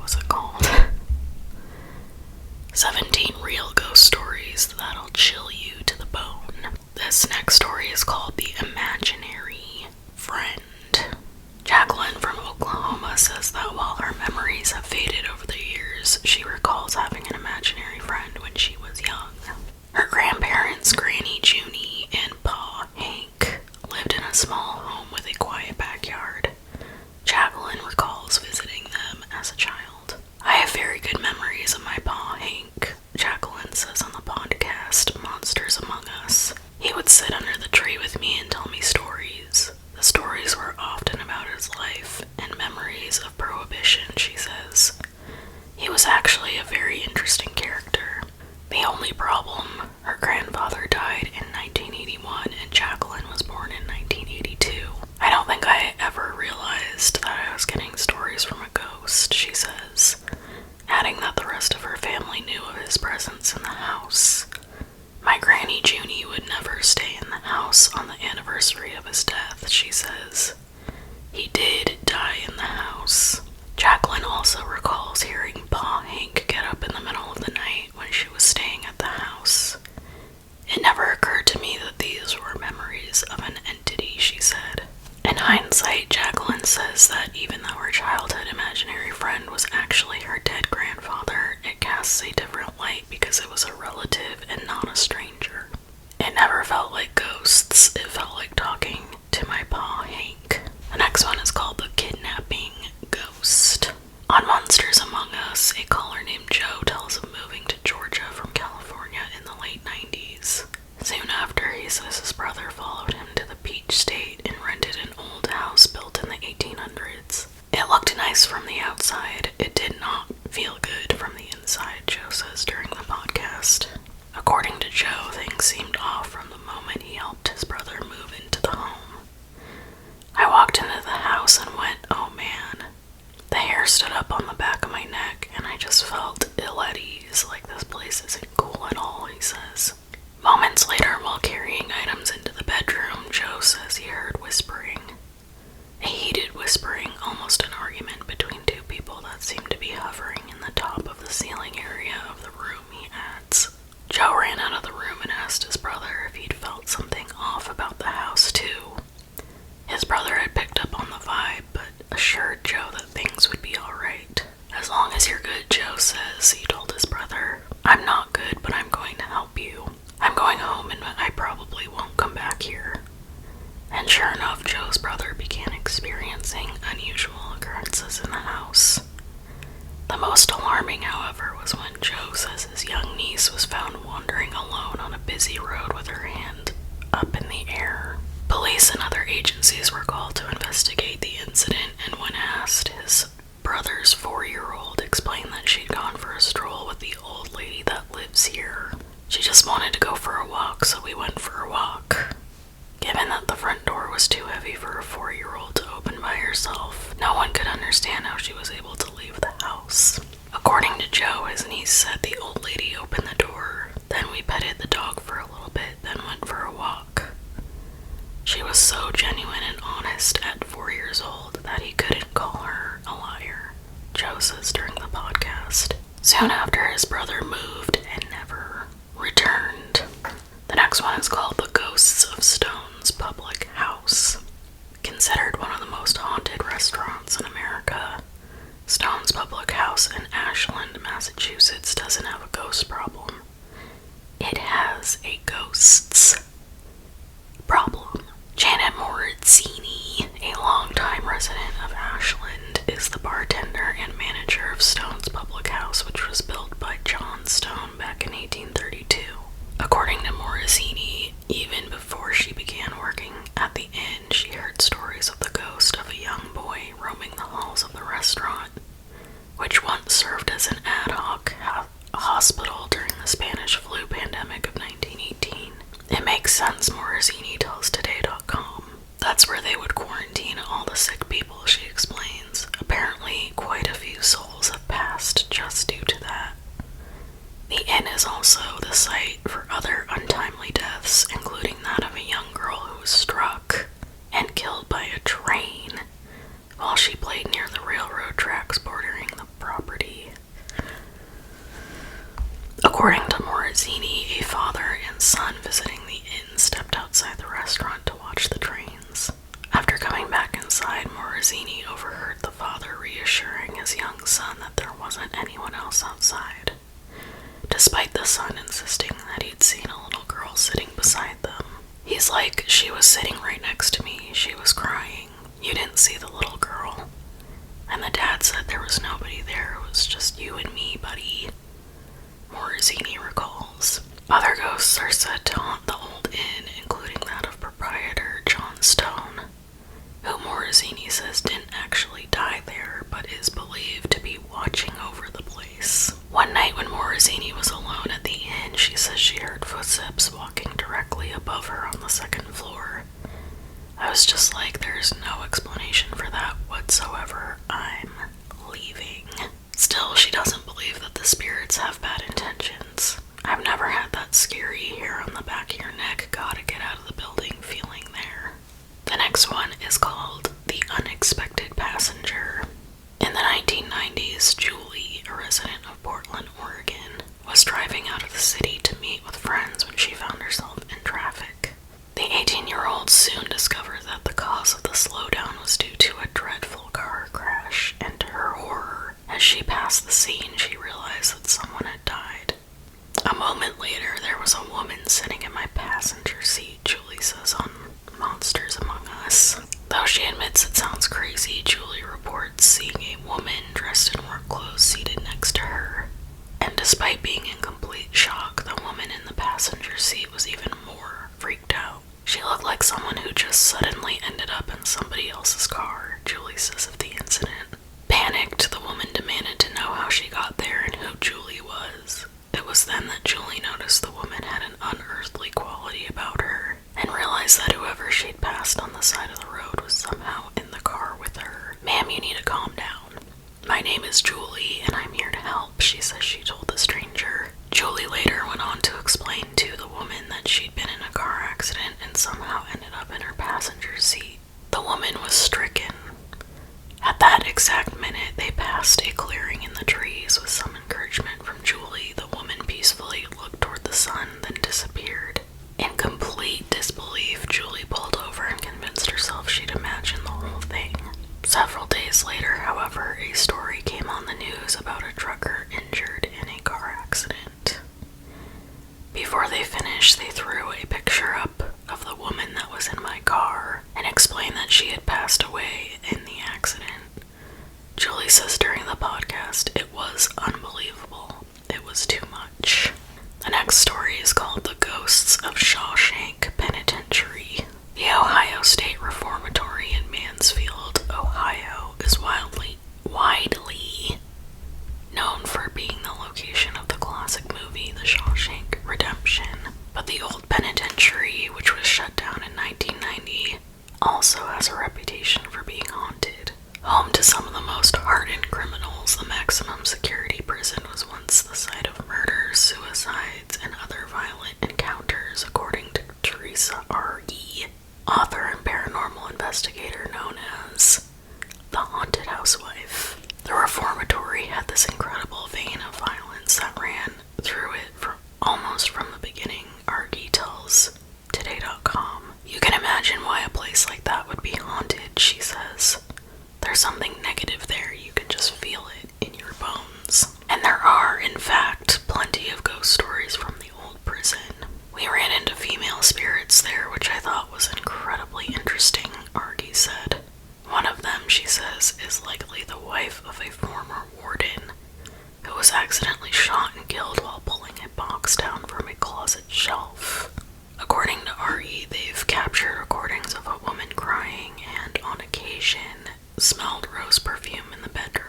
was it called? 17 real ghost stories that'll chill you to the bone. This next story is called The Imaginary Friend. Jacqueline from Oklahoma says that while her memories have faded over the years, she recalls having an imaginary friend when she was young. Her grandparents, Granny Junie and Pa Hank, lived in a small home with a quiet backyard. Jacqueline recalls visiting them as a child. I have very good memories of my Pa Hank, Jacqueline says on the podcast Monsters Among Us. He would sit under the tree with me and tell me stories. The stories were often about his life and memories of Prohibition, she says. He was actually a very interesting character. The only problem, her grandfather died in 1981 and Jacqueline was born in 1982. I don't think I ever realized that I was getting stories from a ghost, she says, adding that the rest of her family knew of his presence in the house. My Granny Junie would never stay in the house on the anniversary of his death, she says. He did die in the house. Jacqueline also recalls hearing Pa Hank get up in the middle of the night when she was staying at the house. It never occurred to me that these were memories of an entity, she said. In hindsight, Jacqueline says that even though her childhood imaginary friend was actually her dead grandfather, it casts a different light because it was a relative and not a stranger. It never felt like ghosts, it felt like talking to my Pa Hank. The next one is called The Kidnapping Ghost. On Monsters Among Us, a caller named Joe tells of moving to Georgia from California in the late 90s. Soon after, he says his brother followed him to the Peach State and rented an old house built in the 1800s. It looked nice from the outside. It did not feel good from the inside, Joe says during the podcast. According to Joe, things seemed off from the moment he helped his brother move into the home. I walked into the house and went, oh man. The hair stood up on the back of my neck and I just felt ill at ease, like this place isn't cool at all, he says. Moments later, while carrying items into the bedroom, Joe says he heard whispering. A heated whispering, almost an argument between two people that seemed to be hovering in the top of the ceiling area of the room, he adds. Joe ran out of the room and asked his brother if he'd felt something off about the house too. His brother had picked up on the vibe, but assured Joe that things would be alright. As long as you're good, Joe says, he told his brother. I'm not good, but I'm going to help you. I'm going home and I probably won't come back here. And sure enough, Joe's brother began experiencing unusual occurrences in the house. The most alarming, however, was when Joe says his young niece was found wandering alone on a busy road with her hand up in the air. Police and other agencies were called to investigate the incident, and when asked, his brother's 4-year-old explained that she'd gone for a stroll with the old lady that lives here. She just wanted to go for a walk, so we went for a walk. Given that the front door was too heavy for a 4-year-old to open by herself, no one could understand how she was able to leave the house. According to Joe, his niece said the old lady opened the door, then we petted the dog for a little bit, then went for a walk. She was so genuine and honest at 4 years old that he couldn't call her a liar, Joe says during the podcast. Soon after, his brother moved and never returned. The next one is called The Ghosts of Stone's Public House. Considered one of the most haunted restaurants in America, Stone's Public House in Ashland, Massachusetts doesn't have a ghost problem. It has a ghosts problem. Janet Morizzini, a longtime resident of Ashland, is the bartender and manager of Stone's Public House, which was built by John Stone back in 1832. According to Morizzini, even before she began working at the inn, she heard stories of the ghost of a young boy roaming the halls of the restaurant, which once served as an ad hoc hospital during the Spanish flu pandemic of 1918. It makes sense, Morizzini tells Today.com. That's where they would quarantine all the sick people, she explains. Apparently, quite a few souls have passed just due to that. The inn is also the site for other untimely deaths, including that of a young girl who was struck and killed by a train while she played near the railroad tracks bordering the property. grass outside, despite the son insisting that he'd seen a little girl sitting beside them. He's like, she was sitting right next to me, she was crying, you didn't see the little girl. And the dad said there was nobody there, it was just you and me, buddy. Morosini recalls. Other ghosts are said to haunt the old inn, including that of proprietor John Stone, who Morosini says didn't actually die there, but is believed to be watching over the place. One night when Morosini was alone at the inn, she says she heard footsteps walking directly above her on the second floor. I was just like, there's no explanation for that whatsoever. I'm leaving. Still, she doesn't believe that the spirits have bad intentions. I've never had that scary hair on the back of your neck, gotta get out of the building feeling there. The next one is called The Unexpected Passenger. In the 1990s, Julie, a resident of Portland, Oregon, was driving out of the city to meet with friends when she found herself in traffic. The 18-year-old soon discovered that the cause of the slowdown was due to a dreadful car crash, and to her horror, as she passed the scene, she realized that someone had died. A moment later, there was a woman sitting in my passenger seat, Julie says on Monsters Among Us. Though she admits it sounds crazy, Julie reports seeing a woman dressed in work clothes seated next to her. And despite being in complete shock, the woman in the passenger seat was even more freaked out. She looked like someone who just suddenly ended up in somebody else's car, Julie says of the incident. Panicked, the woman demanded to know how she got there and who Julie was. It was then that Julie noticed the woman had an unearthly quality about her, and realized that whoever she'd passed on the side of the road was somehow in the car with her. Ma'am, you need to calm down. My name is Julie, and I'm here to help, she says she told the stranger. Julie later went on to explain to the woman that she'd been in a car accident and somehow ended up in her passenger seat. The woman was stricken. At that exact minute, they passed a clearing in the trees. With some encouragement from Julie, the woman peacefully looked toward the sun, then disappeared. In complete disbelief, Julie pulled over and convinced herself she'd imagined the whole thing. Several days later, however, a story came on the news about a trucker injured in a car accident. Before they finished, they threw a picture up of the woman that was in my car and explained that she had passed away in the accident. Julie says during the podcast, it was unbelievable. It was too much. The next story is called The Ghosts of Shawshank Penitentiary. The Ohio State Reformatory in Mansfield, Ohio, is widely known for being the location of the classic movie The Shawshank Redemption. But the old penitentiary, which was shut down in 1990, also has a reputation for being haunted. Home to some of the most hardened criminals, the maximum security prison was once the site of murders, suicides, and other violent encounters, according to Teresa R.E., author and paranormal investigator known as the Haunted Housewife. The reformatory had this incredible vein of violence that ran through it almost from the beginning, R.E. tells Today.com. You can imagine why a place like that would be haunted, she says. There's something negative there, you can just feel it in your bones. And there are, in fact, plenty of ghost stories from the old prison. We ran into female spirits there, which I thought was incredibly interesting, Argy said. One of them, she says, is likely the wife of a former warden who was accidentally shot and killed while pulling a box down from a closet shelf. According to R.E., they've captured recordings of a woman crying and, on occasion, smelled rose perfume in the bedroom.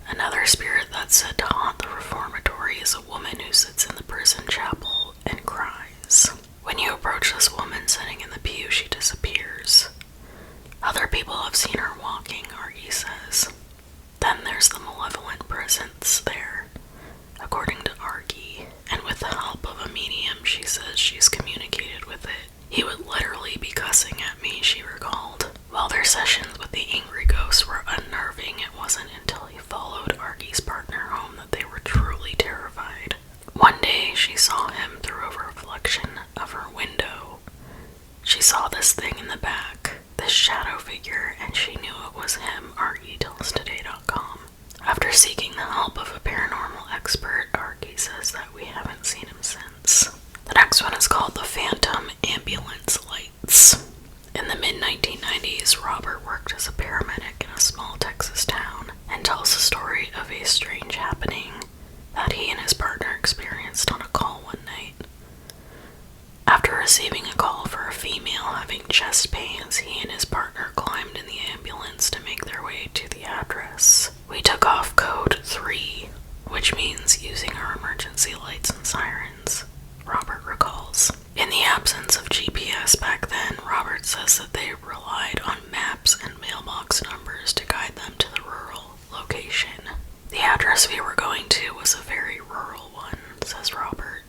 Another spirit that's said to haunt the reformatory is a woman who sits in the prison chapel and cries. When you approach this woman sitting in the pew, she disappears. Other people have seen her walking, R.E. says. Then there's the malevolent presence there. A chest pains, he and his partner climbed in the ambulance to make their way to the address. We took off code 3, which means using our emergency lights and sirens, Robert recalls. In the absence of GPS back then, Robert says that they relied on maps and mailbox numbers to guide them to the rural location. The address we were going to was a very rural one, says Robert.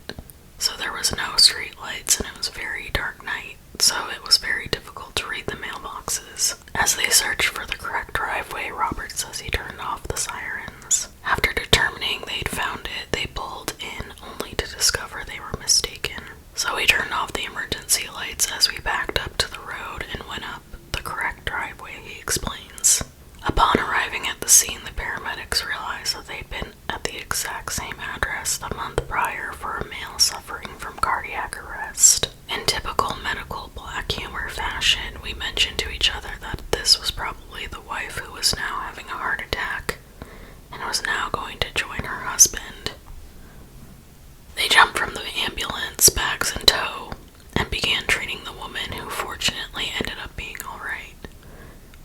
So there was no street lights and it was a very dark night, so it was very difficult to read the mailboxes. As they searched for the correct driveway, Robert says he turned off the sirens. After determining they'd found it, they pulled in only to discover they were mistaken. So we turned off the emergency lights as we backed up to the road and went up the correct driveway, he explains. Upon arriving at the scene, the paramedics realized that they'd been at the exact same address the month prior for a male suffering from cardiac arrest. In typical medical black humor fashion, we mentioned to each other that this was probably the wife who was now having a heart attack and was now going to join her husband. They jumped from the ambulance, bags in tow, and began treating the woman, who fortunately ended up being alright.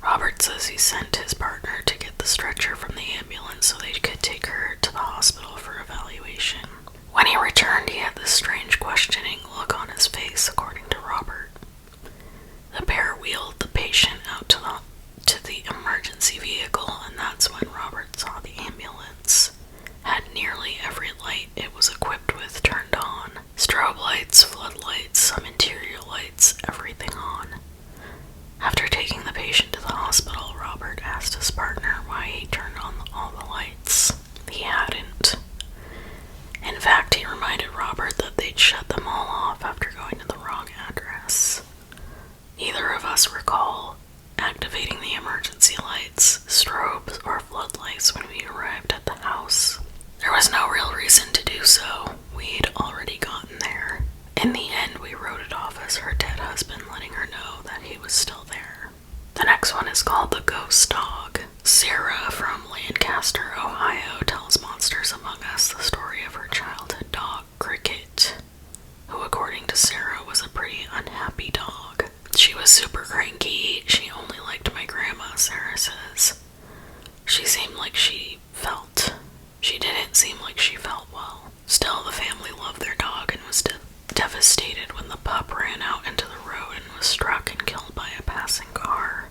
Robert says he sent his partner to get the stretcher from the ambulance so they could take her to the hospital for evaluation. When he returned, he had this strange questioning look on his face, according to Robert. The pair wheeled the patient out to the emergency vehicle, and that's when Robert saw the ambulance had nearly every light it was equipped with turned on. Strobe lights, floodlights, some interior lights, everything on. After taking the patient to the hospital, Robert asked his partner why he turned on all the lights. He hadn't. In fact, he reminded Robert that they'd shut them all off after going to the wrong address. Neither of us recall activating the emergency lights, strobes, or floodlights when we arrived at the house. There was no real reason to do so. We'd already gotten there. In the end, we wrote it off as her dead husband letting her know that he was still there. The next one is called the Ghost Dog. Sarah from Lancaster, Ohio, tells Monsters Among Us the story of her childhood dog, Cricket, who, according to Sarah, was a pretty unhappy dog. She was super cranky. She only liked my grandma, Sarah says. She didn't seem like she felt well. Still, the family loved their dog and was devastated when the pup ran out into the road and was struck and killed by a passing car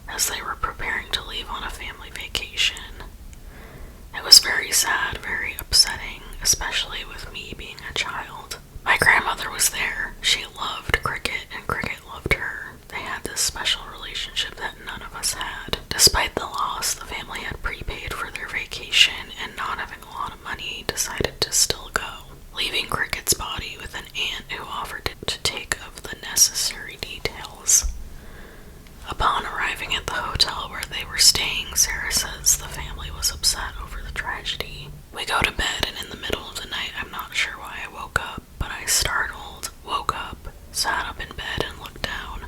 as they were preparing to leave on a family vacation. It was very sad, very upsetting, especially with me being a child. My grandmother was there. She loved Cricket and Cricket loved her. They had this special relationship that none of us had. Despite the loss, the family had prepaid for their vacation and, not having a lot of money, decided to still go, leaving Cricket's body with an aunt who offered to take of the necessary details. Upon arriving at the hotel where they were staying, Sarah says the family was upset over the tragedy. We go to bed, and in the middle of the night, I'm not sure why I woke up, but I startled, woke up, sat up in bed and looked down,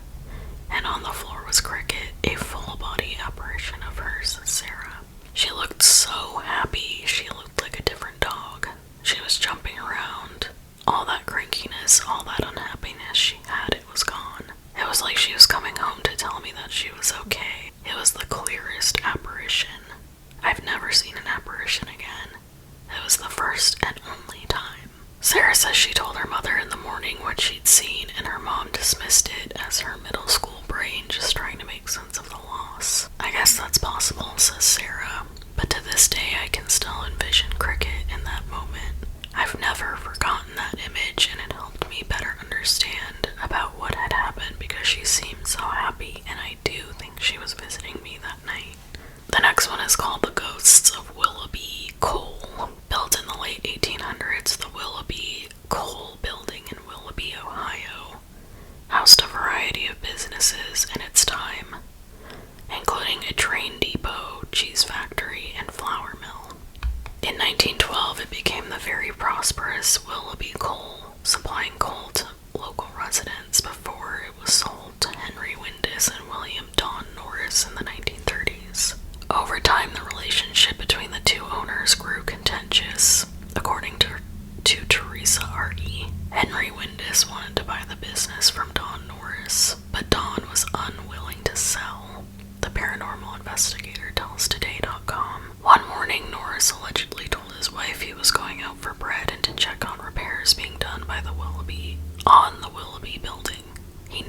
and on the floor was Cricket, a full-body apparition of her, says Sarah. She looked so happy. She looked like a different dog. She was jumping around. All that crankiness, all that unhappiness she had, it was gone. It was like she was coming home to tell me that she was okay. It was the clearest apparition. I've never seen an apparition again. It was the first and only time. Sarah says she told her mother in the morning what she'd seen, and her mom dismissed it as her middle school brain just trying to make sense of the loss. I guess that's possible, says Sarah, but to this day I can still envision Cricket in that moment. I've never forgotten that image, and it helped me better understand about what had happened because she seemed so happy, and I do think she was visiting me that night. The next one is called the Ghosts of Willoughby Coal. Built in the late 1800s, the Willoughby Coal Building in Willoughby, Ohio, housed a variety of businesses in its time, including a train depot, cheese factory, and flour mill. In 1912, it became the very prosperous Willoughby Coal, supplying coal to local residents before it was sold to Henry Windus and William Don Norris in the 1930s. Over time, the relationship between the two owners grew contentious. According to Teresa Artie, Henry Windus wanted to buy the business from Don Norris, but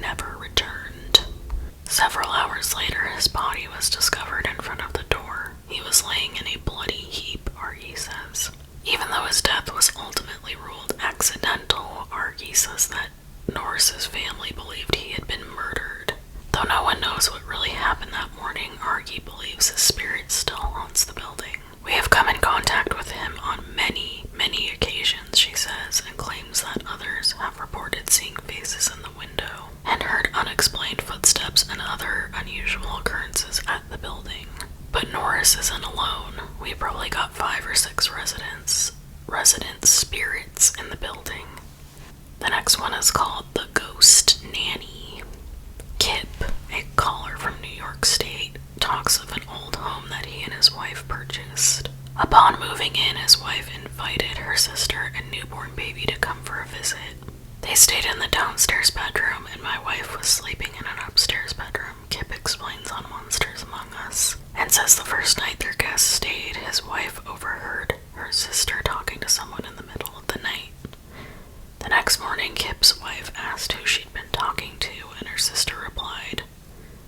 never returned. Several hours later, his body was discovered in front of the door. He was laying in a bloody heap, Argy says. Even though his death was ultimately ruled accidental, Argy says that Norris's family believed he had been murdered. Though no one knows what really happened that morning, Argy believes his spirit still haunts the building. We have come in contact with him on many, many occasions, she says, and claims that others have reported seeing faces in the window and heard unexplained footsteps and other unusual occurrences at the building. But Norris isn't alone. We probably got 5 or 6 resident spirits in the building. The next one is called the Ghost Nanny. Kip, a caller from New York State, talks of an old home that he and his wife purchased. Upon moving in, his wife invited her sister and newborn baby to come for a visit. They stayed in the downstairs bedroom, and my wife was sleeping in an upstairs bedroom, Kip explains on Monsters Among Us, and says the first night their guests stayed, his wife overheard her sister talking to someone in the middle of the night. The next morning, Kip's wife asked who she'd been talking to, and her sister replied,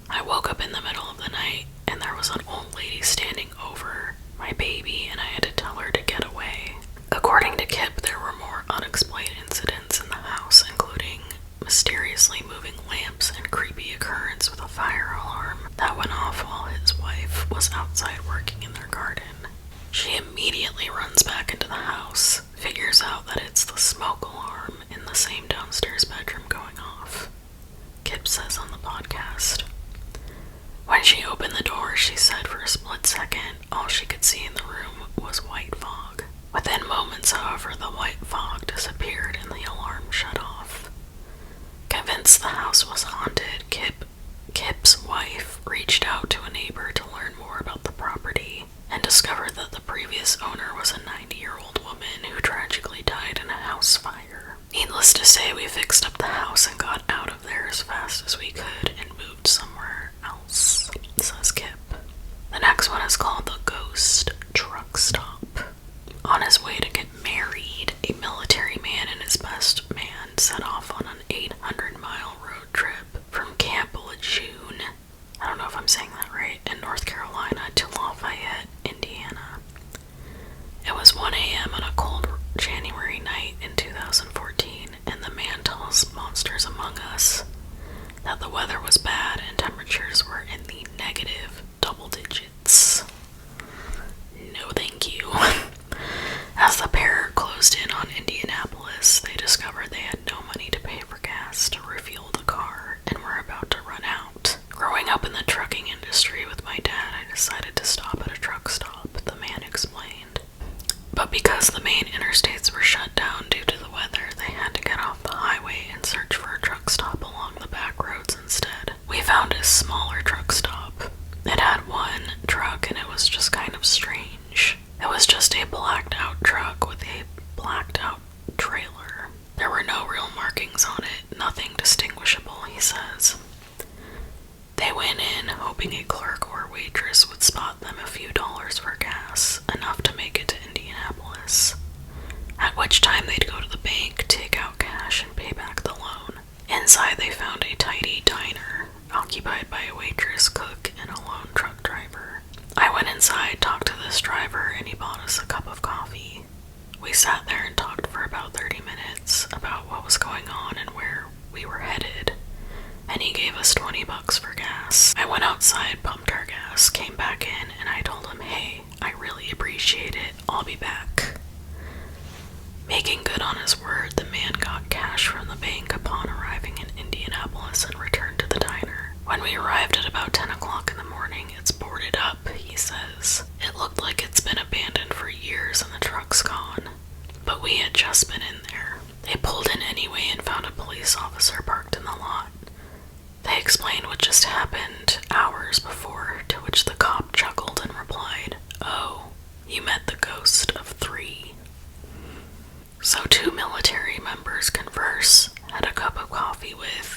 "I woke up in the middle of the night, and there was an old lady standing over my baby, and I had to tell her to get away." According to Kip, there were more unexplained incidents in the house, including mysteriously moving lamps and creepy occurrence with a fire alarm that went off while his wife was outside working in their garden. She immediately runs back into the house, figures out that it's the smoke alarm in the same downstairs bedroom going off. Kip says on the podcast, "When she opened the door, she said for a split second, all she could see in the room was white fog. Within moments, however, the white fog disappeared and the alarm shut off." Convinced the house was haunted, Kip's wife reached out to a neighbor to learn more about the property and discovered that the previous owner was a 90-year-old woman who tragically died in a house fire. Needless to say, we fixed up the house and got out of there as fast as we could and moved somewhere else, says Kip. The next one is called the Ghost Truck Stop. On his way to get married, a military man and his best man set off on an 800-mile road trip from Camp Lejeune, I don't know if I'm saying that right, in North Carolina to Lafayette, Indiana. It was 1 a.m. on a cold January night in 2014, and the man tells Monsters Among Us that the weather was bad and temperatures were in the negative double digits. No thank you. As the pair closed in on Indianapolis, they discovered they had no money to pay for gas to refuel the car and were about to run out. Growing up in the trucking industry with my dad, I decided to stop at a truck stop, the man explained. But because the main interstates were shut down due to the weather, they had to get off the highway and search for a truck stop along the back roads instead. We found a smaller truck stop. It had one truck and it was just kind of strange. It was just a blacked out truck with a blacked out trailer. There were no real markings on it, nothing distinguishable, he says. They went in hoping a clerk or waitress would spot them a few dollars for gas, enough to make it to Indianapolis. At which time they'd go to the bank, take out cash, and pay back the loan. Inside they found a tidy diner, occupied by a waitress, cook, and a lone truck driver. I went inside, talked to this driver, and he bought us a cup of coffee. We sat there and talked for about 30 minutes about what was going on and where we were headed, and he gave us $20 for gas. I went outside, pumped our gas, came back in, and I told him, "Hey, I really appreciate it, I'll be back." Making good on his word, the man got cash from the bank upon arriving in Indianapolis and returned to the diner. When we arrived at about 10 o'clock in the morning, it's boarded up, he says. It looked like it's been abandoned for years and the truck's gone. But we had just been in there. They pulled in anyway and found a police officer parked in the lot. They explained what just happened hours before, to which the cop chuckled and replied, "Oh, you met the ghost of 3. So 2 military members converse, had a cup of coffee with,